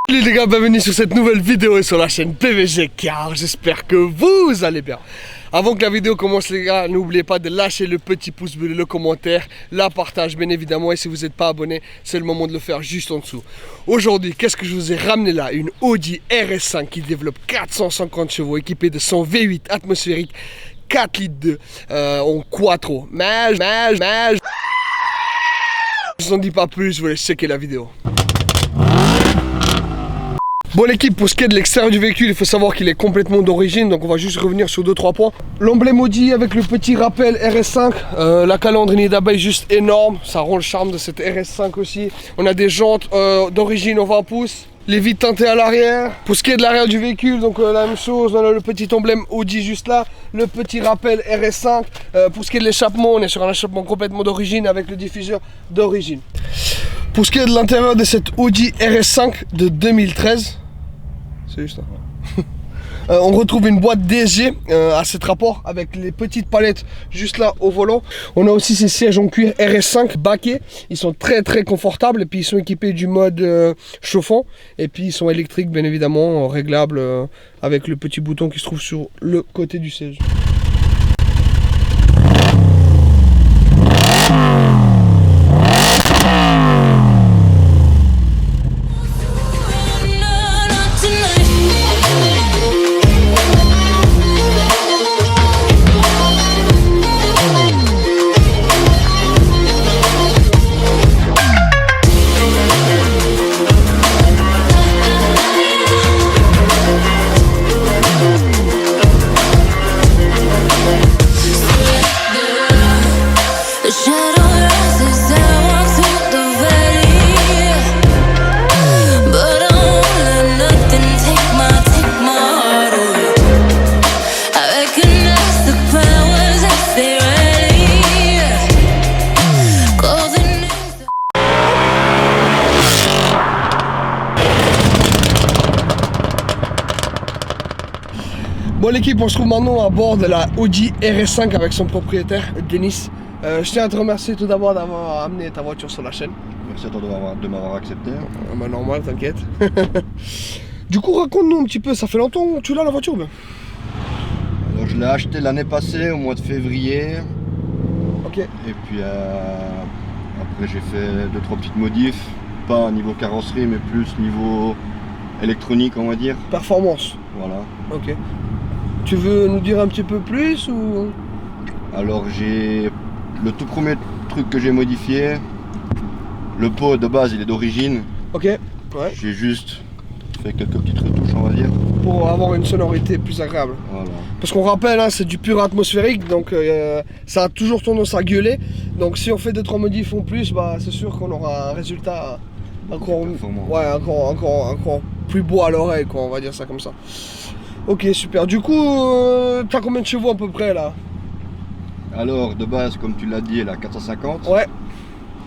Salut les gars, bienvenue sur cette nouvelle vidéo sur la chaîne PVG Car. J'espère que vous allez bien. Avant que la vidéo commence les gars, n'oubliez pas de lâcher le petit pouce bleu, le commentaire, la partage bien évidemment. Et si vous n'êtes pas abonné, c'est le moment de le faire juste en dessous. Aujourd'hui, qu'est-ce que je vous ai ramené là? Une Audi RS5 qui développe 450 chevaux, équipée de son V8 atmosphérique 4 litres 2 en quattro. Mais je vous en dis pas plus, je vous laisse checker la vidéo. Bon l'équipe, pour ce qui est de l'extérieur du véhicule, il faut savoir qu'il est complètement d'origine, donc on va juste revenir sur 2-3 points. L'emblème Audi avec le petit rappel RS5, la calandre nid d'abeille juste énorme, ça rend le charme de cette RS5 aussi. On a des jantes d'origine en 20 pouces, les vitres teintées à l'arrière. Pour ce qui est de l'arrière du véhicule, donc la même chose, on a le petit emblème Audi juste là, le petit rappel RS5. Pour ce qui est de l'échappement, on est sur un échappement complètement d'origine avec le diffuseur d'origine. Pour ce qui est de l'intérieur de cette Audi RS5 de 2013, c'est juste ça. On retrouve une boîte DSG à cet rapport avec les petites palettes juste là au volant. On a aussi ces sièges en cuir RS5 baquets. Ils sont très confortables et puis ils sont équipés du mode chauffant. Et puis ils sont électriques bien évidemment, réglables avec le petit bouton qui se trouve sur le côté du siège. Bon l'équipe, on se trouve maintenant à bord de la Audi RS5 avec son propriétaire Denis. Je tiens à te remercier tout d'abord d'avoir amené ta voiture sur la chaîne. Merci à toi de m'avoir accepté. Bah normal, t'inquiète. Du coup, raconte-nous un petit peu, ça fait longtemps que tu l'as la voiture bien? Alors je l'ai acheté l'année passée au mois de février. Ok. Et puis après j'ai fait 2-3 petites modifs. Pas niveau carrosserie mais plus niveau électronique on va dire. Performance. Voilà. Ok. Tu veux nous dire un petit peu plus ou? Alors j'ai le tout premier truc que j'ai modifié. Le pot de base il est d'origine. Ok. Ouais. J'ai juste fait quelques petites retouches on va dire. Pour avoir une sonorité plus agréable. Voilà. Parce qu'on rappelle, hein, c'est du pur atmosphérique, donc ça a toujours tendance à gueuler. Donc si on fait 2-3 modifs en plus, bah, c'est sûr qu'on aura un résultat encore plus beau à l'oreille, quoi, on va dire ça comme ça. Ok, super. Du coup, t'as combien de chevaux à peu près là? Alors de base, comme tu l'as dit, elle a 450. Ouais.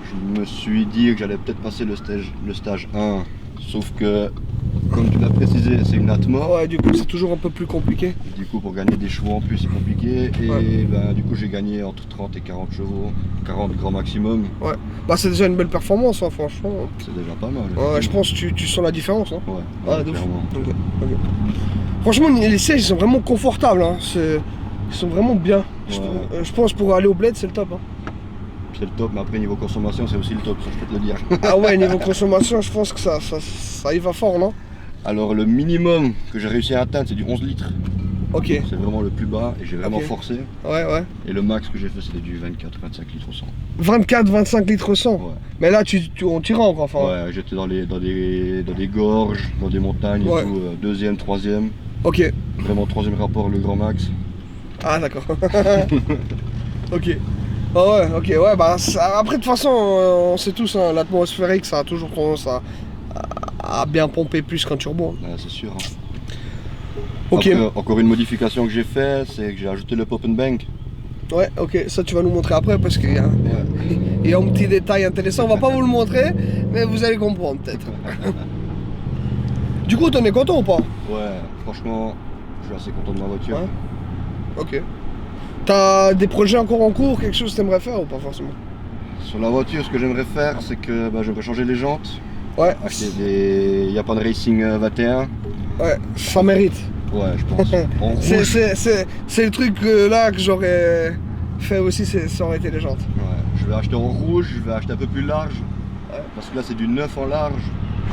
Je me suis dit que j'allais peut-être passer le stage 1, sauf que, comme tu l'as précisé, c'est une Atmo. Ouais, du coup c'est toujours un peu plus compliqué. Du coup pour gagner des chevaux en plus c'est compliqué. Et ouais. Ben, du coup j'ai gagné entre 30 et 40 chevaux, 40 grand maximum. Ouais, bah c'est déjà une belle performance hein, franchement. C'est déjà pas mal. Ouais, je pense que tu sens la différence. Hein. Ouais, clairement. Okay. Franchement les sièges ils sont vraiment confortables, hein. Ils sont vraiment bien. Ouais. Je pense pour aller au bled c'est le top. Hein. C'est le top, mais après niveau consommation c'est aussi le top, ça je peux te le dire. Ah ouais, niveau consommation je pense que ça y va fort, non? Alors le minimum que j'ai réussi à atteindre c'est du 11 litres. Ok. C'est vraiment le plus bas et j'ai vraiment forcé. Ouais. Et le max que j'ai fait c'était du 24-25 litres au 100. 24-25 litres au 100 ouais. Mais là on tire encore enfin. Ouais, j'étais dans des gorges, dans des montagnes et tout, deuxième, troisième. Ok. Vraiment troisième rapport, le grand max. Ah d'accord. Ok. Ah ouais, ok, ouais, bah après de toute façon, on sait tous, hein, l'atmosphérique ça a toujours tendance à bien pomper plus qu'un turbo. Ouais, c'est sûr. Hein. Ok. Après, encore une modification que j'ai fait, c'est que j'ai ajouté le pop and bank. Ouais, ok, ça tu vas nous montrer après parce qu'il y a un petit détail intéressant, on va pas vous le montrer, mais vous allez comprendre peut-être. Du coup, t'en es content ou pas? Ouais, franchement, je suis assez content de ma voiture. Ouais. Ok. T'as des projets encore en cours, quelque chose que t'aimerais faire ou pas forcément? Sur la voiture, ce que j'aimerais faire, c'est que j'aimerais changer les jantes. Ouais. Acheter des Japan Racing 21. Ouais, ça mérite. Ouais, je pense. En rouge. C'est le truc là que j'aurais fait aussi, ça aurait été les jantes. Ouais, je vais acheter en rouge, je vais acheter un peu plus large. Ouais. Parce que là c'est du 9 en large.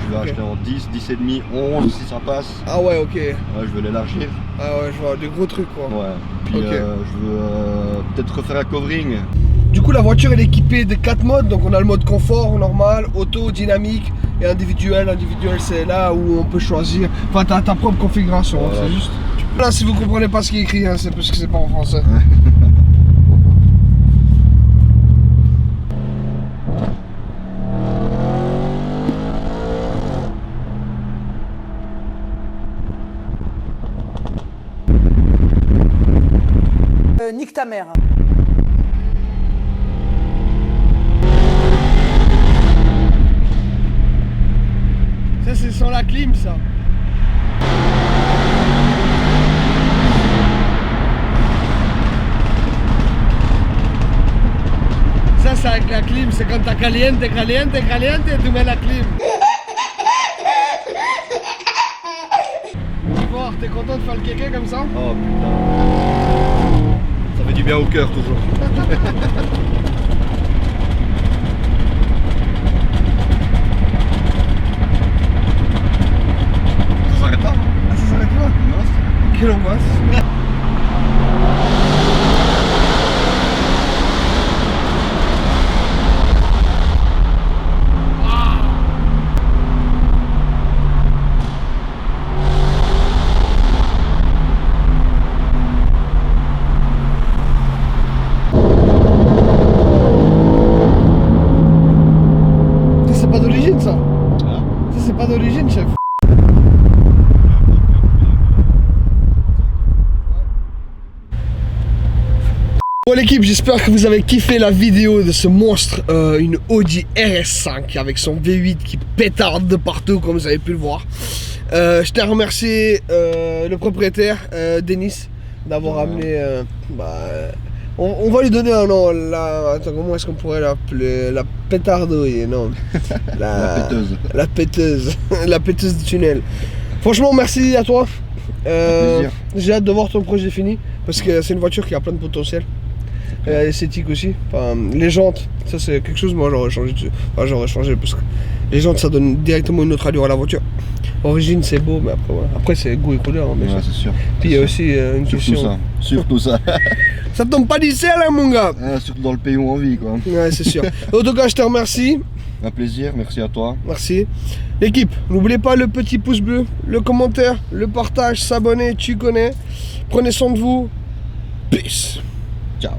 Je vais Ok. acheter en 10, 10,5, 11 si ça passe. Ah ouais, ok. Ouais, je veux l'élargir. Ah ouais, je vois, des gros trucs quoi. Ouais. Puis Ok. je veux peut-être refaire un covering. Du coup, la voiture elle est équipée de 4 modes. Donc on a le mode confort, normal, auto, dynamique et individuel. Individuel, c'est là où on peut choisir. Enfin, t'as ta propre configuration, Voilà. c'est juste. Là, si vous comprenez pas ce qui est écrit, hein, c'est parce que c'est pas en français. Nique ta mère. Ça, c'est sans la clim, ça. Ça, c'est avec la clim. C'est quand t'as caliente, caliente, caliente, tu mets la clim. Fort, t'es content de faire le kéké comme ça? Oh putain. Ça fait du bien au cœur toujours. Ça s'arrête pas. Ah, ça s'arrête pas? Non. Quelle angoisse. Ça, c'est pas d'origine, ça. Hein? Ça, c'est pas d'origine, chef. Bon l'équipe, j'espère que vous avez kiffé la vidéo de ce monstre, une Audi RS5 avec son V8 qui pétarde de partout comme vous avez pu le voir. Je tiens à remercier le propriétaire, Denis, d'avoir amené... on va lui donner un nom, attends, comment est-ce qu'on pourrait l'appeler? La pétardouille, non. La péteuse. La péteuse, la péteuse du tunnel. Franchement, merci à toi. plaisir. J'ai hâte de voir ton projet fini parce que c'est une voiture qui a plein de potentiel. Esthétique aussi. Enfin, les jantes, ça c'est quelque chose, moi j'aurais changé dessus. Enfin, j'aurais changé parce que les jantes ça donne directement une autre allure à la voiture. Origine c'est beau, mais après, voilà. Après c'est goût et couleur. Hein, bien Ouais, sûr. c'est sûr. Puis il y a aussi une Surtout question. ça. Surtout ça. Ça tombe pas du ciel, hein, mon gars. Surtout dans le pays où on vit quoi. Ouais, c'est sûr. En tout cas, je te remercie. Un plaisir, merci à toi. Merci. L'équipe, n'oubliez pas le petit pouce bleu, le commentaire, le partage, s'abonner, tu connais. Prenez soin de vous. Peace. Ciao.